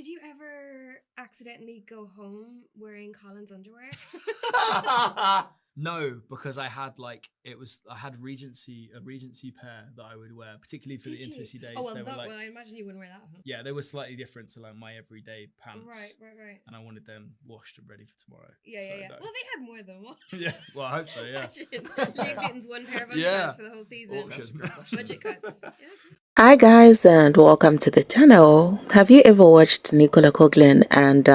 Did you ever accidentally go home wearing Colin's underwear? No, because I had I had a Regency pair that I would wear, particularly for the intimacy days. Oh, well, they were well, I imagine you wouldn't wear that, huh? Yeah, they were slightly different to like my everyday pants. Right. And I wanted them washed and ready for tomorrow. Yeah. No. Well, they had more than one. Yeah, well, I hope so, yeah. Luke Newton's one pair of underpants for the whole season. Budget cuts. Yeah. Hi guys and welcome to the channel. Have you ever watched Nicola Coughlan and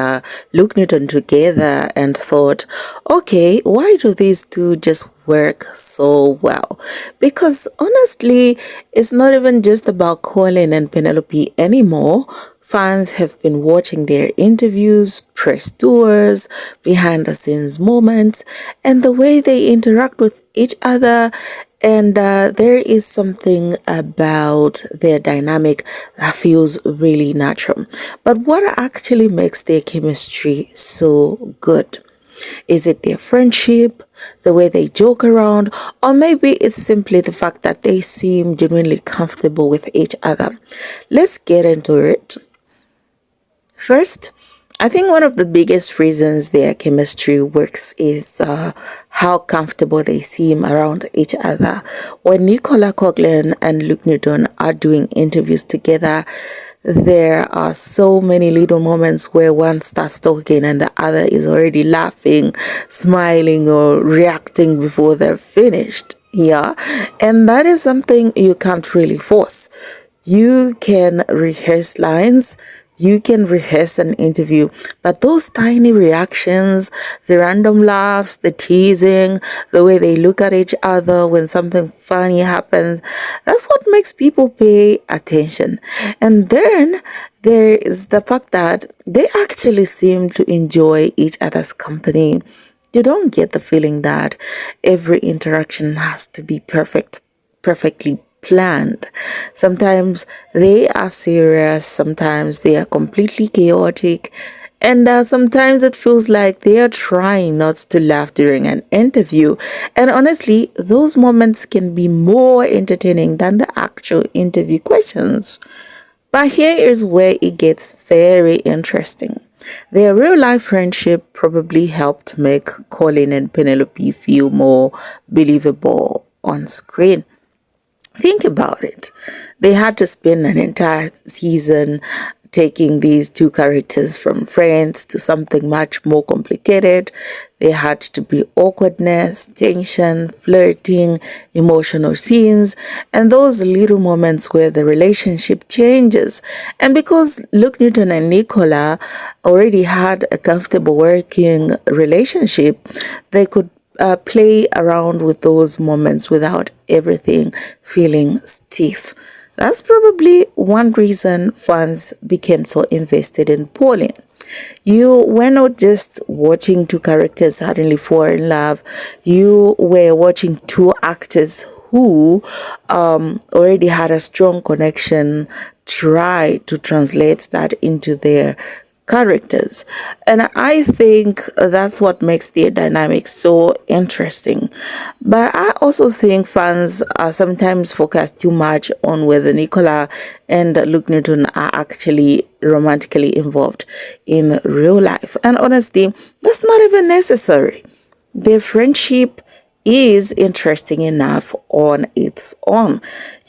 Luke Newton together and thought, okay, why do these two just work so well? Because honestly, it's not even just about Colin and Penelope anymore. Fans have been watching their interviews, press tours, behind the scenes moments, and the way they interact with each other. And there is something about their dynamic that feels really natural. But what actually makes their chemistry so good? Is it their friendship, the way they joke around, or maybe it's simply the fact that they seem genuinely comfortable with each other? Let's get into it. First, I think one of the biggest reasons their chemistry works is how comfortable they seem around each other. When Nicola Coughlan and Luke Newton are doing interviews together, there are so many little moments where one starts talking and the other is already laughing, smiling, or reacting before they're finished. Yeah, and that is something you can't really force. You can rehearse lines, you can rehearse an interview, but those tiny reactions, the random laughs, the teasing, the way they look at each other when something funny happens, that's what makes people pay attention. And then there is the fact that they actually seem to enjoy each other's company. You don't get the feeling that every interaction has to be perfectly planned. Sometimes they are serious, sometimes they are completely chaotic, and sometimes it feels like they are trying not to laugh during an interview. And honestly, those moments can be more entertaining than the actual interview questions. But here is where it gets very interesting. Their real life friendship probably helped make Colin and Penelope feel more believable on screen. Think about it. They had to spend an entire season taking these two characters from friends to something much more complicated. There had to be awkwardness, tension, flirting, emotional scenes, and those little moments where the relationship changes. And because Luke Newton and Nicola already had a comfortable working relationship, they could play around with those moments without everything feeling stiff. That's probably one reason fans became so invested in Polin. You were not just watching two characters suddenly fall in love, you were watching two actors who already had a strong connection try to translate that into their characters. And I think that's what makes their dynamic so interesting. But I also think fans sometimes focus too much on whether Nicola and Luke Newton are actually romantically involved in real life. And honestly, that's not even necessary. Their friendship is interesting enough on its own.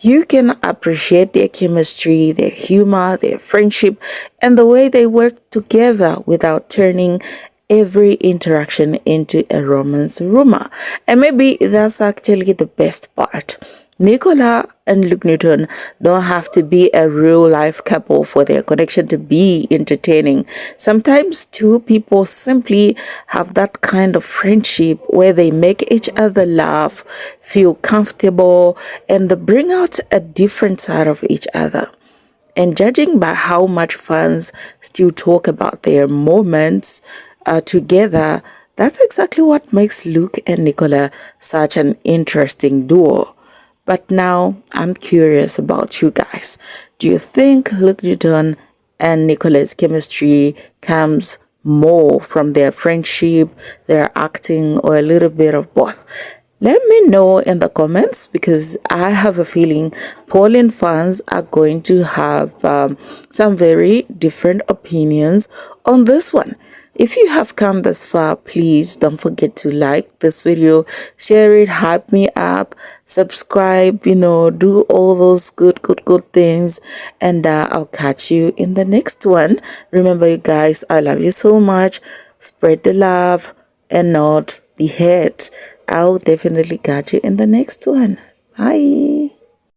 You can appreciate their chemistry, their humor, their friendship, and the way they work together without turning every interaction into a romance rumor. And maybe that's actually the best part. Nicola and Luke Newton don't have to be a real life couple for their connection to be entertaining. Sometimes two people simply have that kind of friendship where they make each other laugh, feel comfortable, and bring out a different side of each other. And judging by how much fans still talk about their moments together, that's exactly what makes Luke and Nicola such an interesting duo. But now I'm curious about you guys. Do you think Luke Newton and Nicola's chemistry comes more from their friendship, their acting, or a little bit of both? Let me know in the comments, because I have a feeling Polin fans are going to have some very different opinions on this one. If you have come this far, please don't forget to like this video, share it, hype me up, subscribe, do all those good things. And I'll catch you in the next one. Remember, you guys, I love you so much. Spread the love and not the hate. I'll definitely catch you in the next one. Bye.